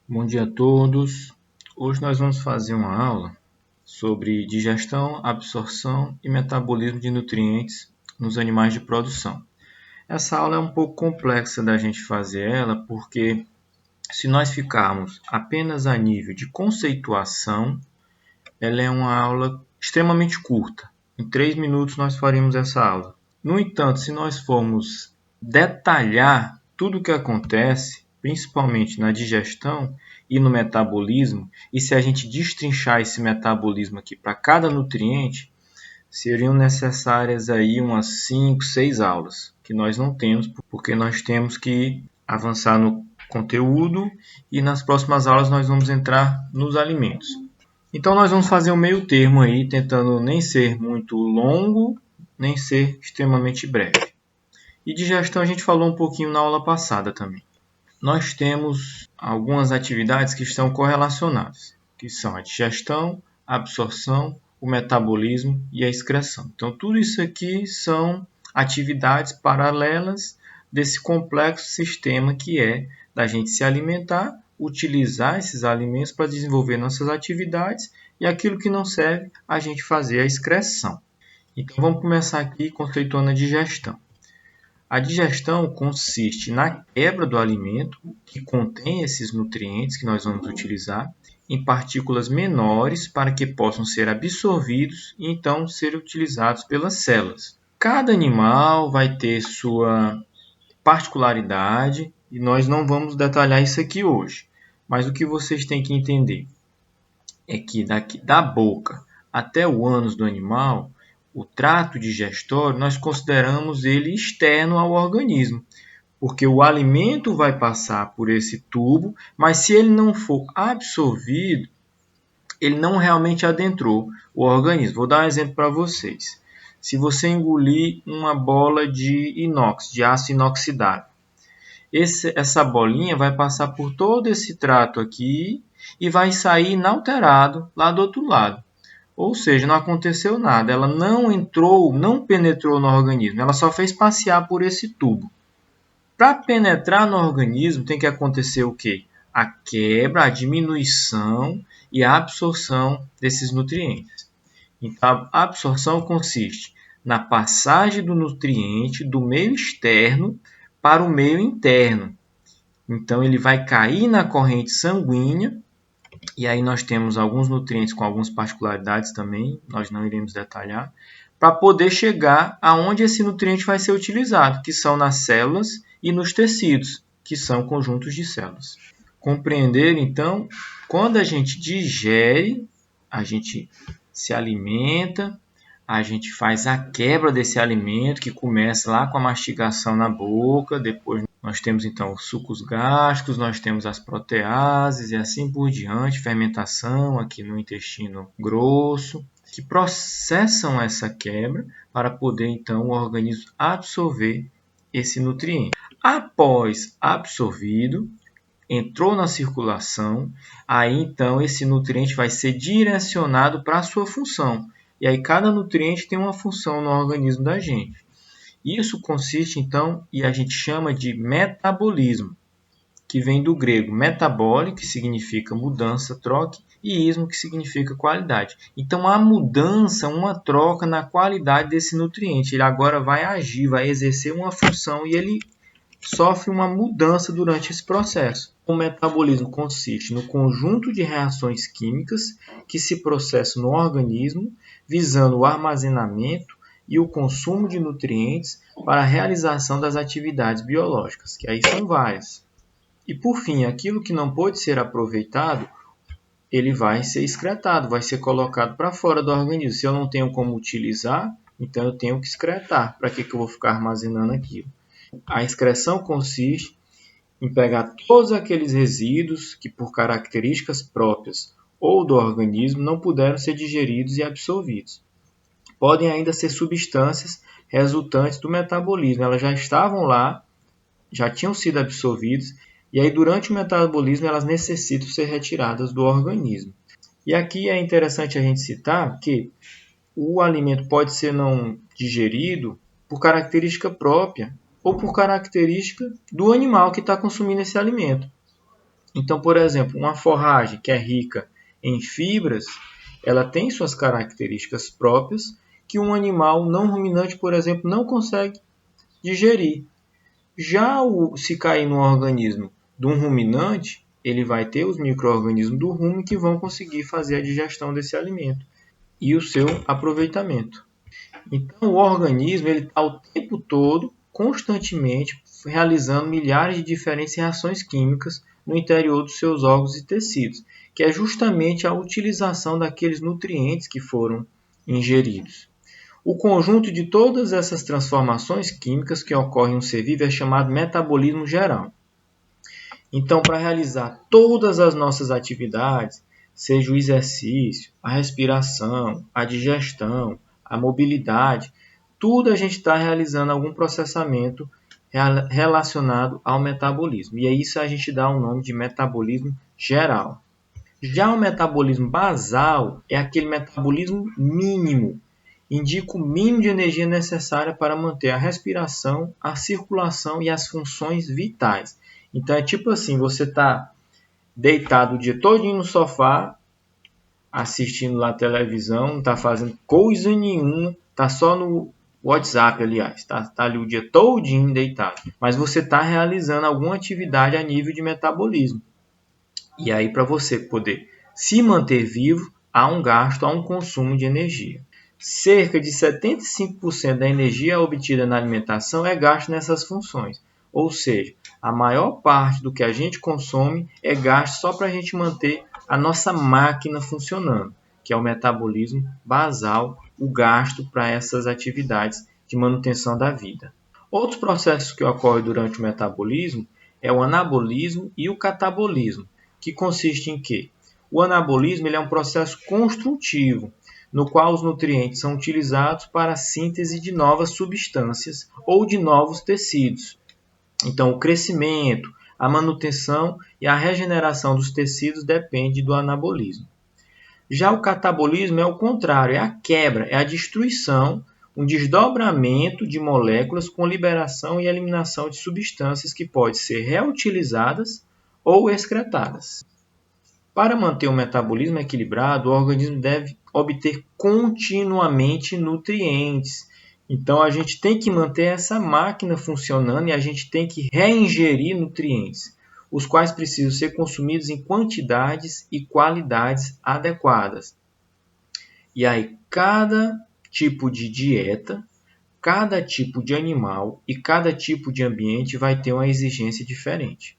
Bom dia a todos. Hoje nós vamos fazer uma aula sobre digestão, absorção e metabolismo de nutrientes nos animais de produção. Essa aula é um pouco complexa da gente fazer ela, porque se nós ficarmos apenas a nível de conceituação, ela é uma aula extremamente curta. Em 3 minutos nós faremos essa aula. No entanto, se nós formos detalhar tudo o que acontece, principalmente na digestão e no metabolismo, e se a gente destrinchar esse metabolismo aqui para cada nutriente, seriam necessárias aí umas 5, 6 aulas, que nós não temos, porque nós temos que avançar no conteúdo e nas próximas aulas nós vamos entrar nos alimentos. Então nós vamos fazer um meio termo aí, tentando nem ser muito longo, nem ser extremamente breve. E digestão a gente falou um pouquinho na aula passada também. Nós temos algumas atividades que estão correlacionadas, que são a digestão, a absorção, o metabolismo e a excreção. Então tudo isso aqui são atividades paralelas desse complexo sistema que é da gente se alimentar, utilizar esses alimentos para desenvolver nossas atividades e aquilo que não serve, a gente fazer a excreção. Então vamos começar aqui conceituando a digestão. A digestão consiste na quebra do alimento que contém esses nutrientes que nós vamos utilizar em partículas menores para que possam ser absorvidos e então ser utilizados pelas células. Cada animal vai ter sua particularidade e nós não vamos detalhar isso aqui hoje. Mas o que vocês têm que entender é que daqui da boca até o ânus do animal, o trato digestório, nós consideramos ele externo ao organismo, porque o alimento vai passar por esse tubo, mas se ele não for absorvido, ele não realmente adentrou o organismo. Vou dar um exemplo para vocês. Se você engolir uma bola de inox, de aço inoxidável, essa bolinha vai passar por todo esse trato aqui e vai sair inalterado lá do outro lado. Ou seja, não aconteceu nada, ela não entrou, não penetrou no organismo, ela só fez passear por esse tubo. Para penetrar no organismo tem que acontecer o quê? A quebra, a diminuição e a absorção desses nutrientes. Então, a absorção consiste na passagem do nutriente do meio externo para o meio interno. Então, ele vai cair na corrente sanguínea, e aí nós temos alguns nutrientes com algumas particularidades também, nós não iremos detalhar, para poder chegar aonde esse nutriente vai ser utilizado, que são nas células e nos tecidos, que são conjuntos de células. Compreender, então, quando a gente digere, a gente se alimenta, a gente faz a quebra desse alimento, que começa lá com a mastigação na boca, depois nós temos então os sucos gástricos, nós temos as proteases e assim por diante, fermentação aqui no intestino grosso, que processam essa quebra para poder então o organismo absorver esse nutriente. Após absorvido, entrou na circulação, aí então esse nutriente vai ser direcionado para a sua função. E aí cada nutriente tem uma função no organismo da gente. Isso consiste então, e a gente chama de metabolismo, que vem do grego metabole, que significa mudança, troca, e ismo, que significa qualidade. Então a mudança, uma troca na qualidade desse nutriente. Ele agora vai agir, vai exercer uma função e ele sofre uma mudança durante esse processo. O metabolismo consiste no conjunto de reações químicas que se processam no organismo, visando o armazenamento e o consumo de nutrientes para a realização das atividades biológicas, que aí são várias. E por fim, aquilo que não pode ser aproveitado, ele vai ser excretado, vai ser colocado para fora do organismo. Se eu não tenho como utilizar, então eu tenho que excretar. Para que eu vou ficar armazenando aquilo? A excreção consiste em pegar todos aqueles resíduos que, por características próprias ou do organismo, não puderam ser digeridos e absorvidos. Podem ainda ser substâncias resultantes do metabolismo. Elas já estavam lá, já tinham sido absorvidas, e aí durante o metabolismo elas necessitam ser retiradas do organismo. E aqui é interessante a gente citar que o alimento pode ser não digerido por característica própria ou por característica do animal que está consumindo esse alimento. Então, por exemplo, uma forragem que é rica em fibras, ela tem suas características próprias que um animal não ruminante, por exemplo, não consegue digerir. Já se cair no organismo de um ruminante, ele vai ter os micro-organismos do rumen que vão conseguir fazer a digestão desse alimento e o seu aproveitamento. Então, o organismo está o tempo todo, constantemente, realizando milhares de diferentes reações químicas no interior dos seus órgãos e tecidos, que é justamente a utilização daqueles nutrientes que foram ingeridos. O conjunto de todas essas transformações químicas que ocorrem no ser vivo é chamado metabolismo geral. Então, para realizar todas as nossas atividades, seja o exercício, a respiração, a digestão, a mobilidade, tudo a gente está realizando algum processamento relacionado ao metabolismo. E é isso a gente dá o nome de metabolismo geral. Já o metabolismo basal é aquele metabolismo mínimo, indica o mínimo de energia necessária para manter a respiração, a circulação e as funções vitais. Então é tipo assim, você está deitado o dia todinho no sofá, assistindo lá a televisão, não está fazendo coisa nenhuma, está só no WhatsApp, aliás, está ali o dia todinho deitado. Mas você está realizando alguma atividade a nível de metabolismo. E aí, para você poder se manter vivo, há um gasto, há um consumo de energia. Cerca de 75% da energia obtida na alimentação é gasto nessas funções. Ou seja, a maior parte do que a gente consome é gasto só para a gente manter a nossa máquina funcionando, que é o metabolismo basal, o gasto para essas atividades de manutenção da vida. Outros processos que ocorrem durante o metabolismo é o anabolismo e o catabolismo, que consiste em quê? O anabolismo ele é um processo construtivo, no qual os nutrientes são utilizados para a síntese de novas substâncias ou de novos tecidos. Então, o crescimento, a manutenção e a regeneração dos tecidos depende do anabolismo. Já o catabolismo é o contrário, é a quebra, é a destruição, um desdobramento de moléculas com liberação e eliminação de substâncias que podem ser reutilizadas ou excretadas. Para manter o metabolismo equilibrado, o organismo deve obter continuamente nutrientes. Então, a gente tem que manter essa máquina funcionando e a gente tem que reingerir nutrientes, os quais precisam ser consumidos em quantidades e qualidades adequadas. E aí, cada tipo de dieta, cada tipo de animal e cada tipo de ambiente vai ter uma exigência diferente.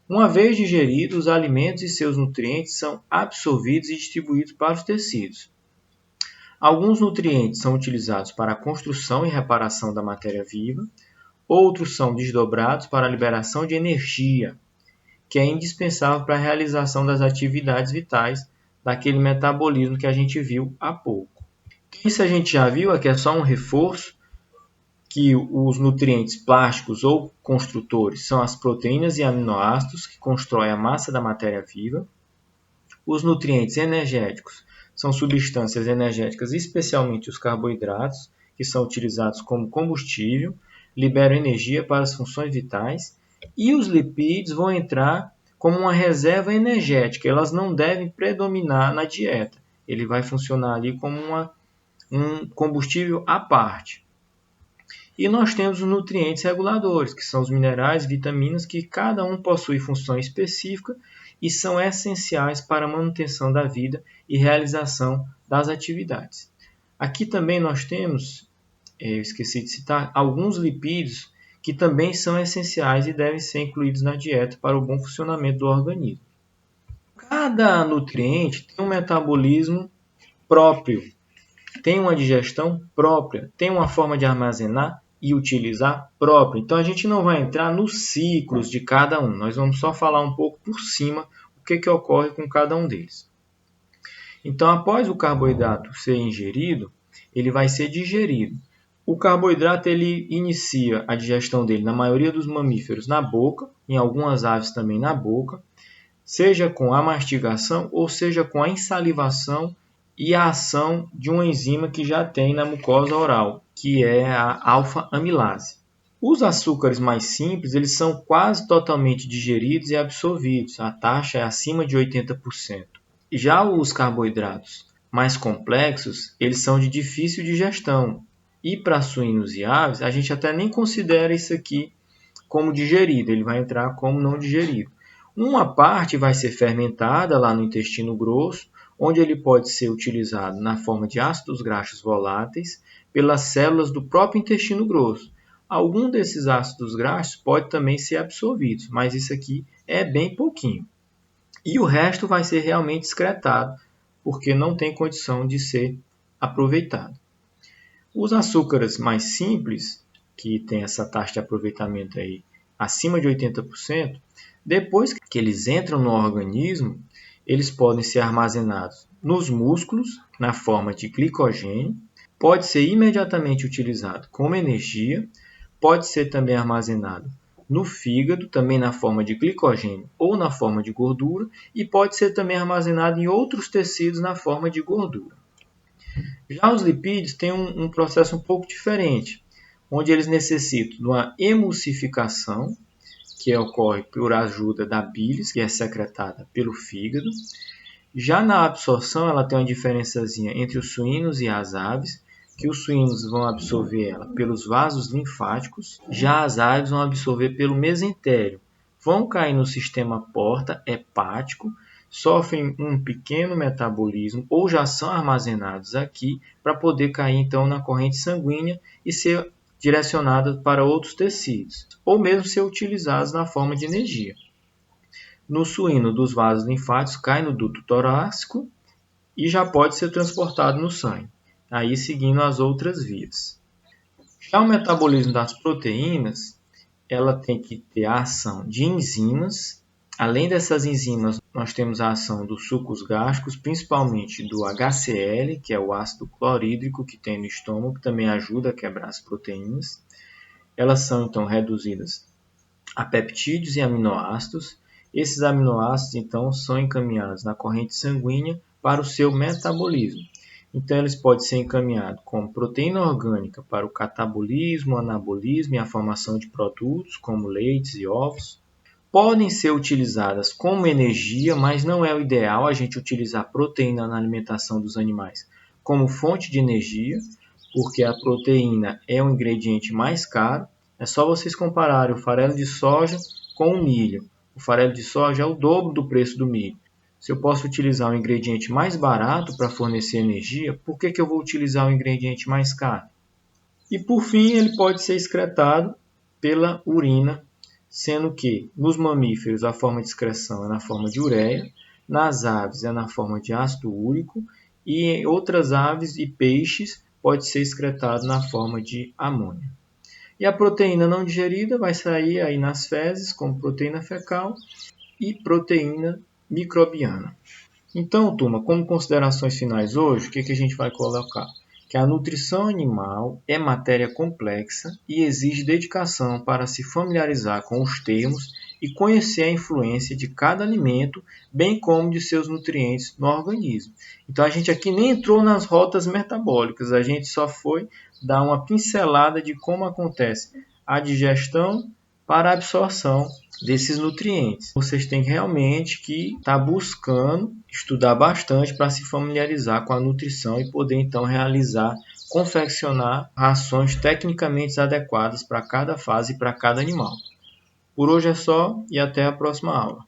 Uma vez digeridos, os alimentos e seus nutrientes são absorvidos e distribuídos para os tecidos. Alguns nutrientes são utilizados para a construção e reparação da matéria viva, outros são desdobrados para a liberação de energia, que é indispensável para a realização das atividades vitais daquele metabolismo que a gente viu há pouco. Isso a gente já viu, aqui é só um reforço, que os nutrientes plásticos ou construtores são as proteínas e aminoácidos que constroem a massa da matéria viva. Os nutrientes energéticos são substâncias energéticas, especialmente os carboidratos, que são utilizados como combustível, liberam energia para as funções vitais. E os lipídios vão entrar como uma reserva energética, elas não devem predominar na dieta. Ele vai funcionar ali como um combustível à parte. E nós temos os nutrientes reguladores, que são os minerais e vitaminas, que cada um possui função específica e são essenciais para a manutenção da vida e realização das atividades. Aqui também nós temos, eu esqueci de citar, alguns lipídios que também são essenciais e devem ser incluídos na dieta para o bom funcionamento do organismo. Cada nutriente tem um metabolismo próprio, tem uma digestão própria, tem uma forma de armazenar e utilizar própria. Então a gente não vai entrar nos ciclos de cada um, nós vamos só falar um pouco por cima o que ocorre com cada um deles. Então, após o carboidrato ser ingerido, ele vai ser digerido. O carboidrato ele inicia a digestão dele na maioria dos mamíferos na boca, em algumas aves também na boca, seja com a mastigação ou seja com a insalivação e a ação de uma enzima que já tem na mucosa oral, que é a alfa-amilase. Os açúcares mais simples, eles são quase totalmente digeridos e absorvidos, a taxa é acima de 80%. Já os carboidratos mais complexos, eles são de difícil digestão. E para suínos e aves, a gente até nem considera isso aqui como digerido, ele vai entrar como não digerido. Uma parte vai ser fermentada lá no intestino grosso, onde ele pode ser utilizado na forma de ácidos graxos voláteis pelas células do próprio intestino grosso. Algum desses ácidos graxos pode também ser absorvidos, mas isso aqui é bem pouquinho. E o resto vai ser realmente excretado, porque não tem condição de ser aproveitado. Os açúcares mais simples, que tem essa taxa de aproveitamento aí acima de 80%, depois que eles entram no organismo, eles podem ser armazenados nos músculos, na forma de glicogênio, pode ser imediatamente utilizado como energia, pode ser também armazenado no fígado, também na forma de glicogênio ou na forma de gordura, e pode ser também armazenado em outros tecidos na forma de gordura. Já os lipídios têm um processo um pouco diferente, onde eles necessitam de uma emulsificação, que ocorre por ajuda da bilis, que é secretada pelo fígado. Já na absorção, ela tem uma diferençazinha entre os suínos e as aves, que os suínos vão absorver ela pelos vasos linfáticos, já as aves vão absorver pelo mesentério. Vão cair no sistema porta hepático, sofrem um pequeno metabolismo ou já são armazenados aqui para poder cair então na corrente sanguínea e ser direcionadas para outros tecidos, ou mesmo ser utilizados na forma de energia. No suíno, dos vasos linfáticos, cai no duto torácico e já pode ser transportado no sangue, aí seguindo as outras vias. Já o metabolismo das proteínas, ela tem que ter a ação de enzimas. Além dessas enzimas, nós temos a ação dos sucos gástricos, principalmente do HCl, que é o ácido clorídrico que tem no estômago, que também ajuda a quebrar as proteínas. Elas são, então, reduzidas a peptídeos e aminoácidos. Esses aminoácidos, então, são encaminhados na corrente sanguínea para o seu metabolismo. Então, eles podem ser encaminhados como proteína orgânica para o catabolismo, anabolismo e a formação de produtos, como leites e ovos. Podem ser utilizadas como energia, mas não é o ideal a gente utilizar proteína na alimentação dos animais como fonte de energia, porque a proteína é um ingrediente mais caro. É só vocês compararem o farelo de soja com o milho. O farelo de soja é o dobro do preço do milho. Se eu posso utilizar um ingrediente mais barato para fornecer energia, por que eu vou utilizar um ingrediente mais caro? E por fim, ele pode ser excretado pela urina, sendo que nos mamíferos a forma de excreção é na forma de ureia, nas aves é na forma de ácido úrico e em outras aves e peixes pode ser excretado na forma de amônia. E a proteína não digerida vai sair aí nas fezes como proteína fecal e proteína microbiana. Então, turma, como considerações finais hoje, o que a gente vai colocar? Que a nutrição animal é matéria complexa e exige dedicação para se familiarizar com os termos e conhecer a influência de cada alimento, bem como de seus nutrientes no organismo. Então, a gente aqui nem entrou nas rotas metabólicas, a gente só foi dar uma pincelada de como acontece a digestão para a absorção desses nutrientes. Vocês têm realmente que estar buscando estudar bastante para se familiarizar com a nutrição e poder então confeccionar rações tecnicamente adequadas para cada fase e para cada animal. Por hoje é só e até a próxima aula.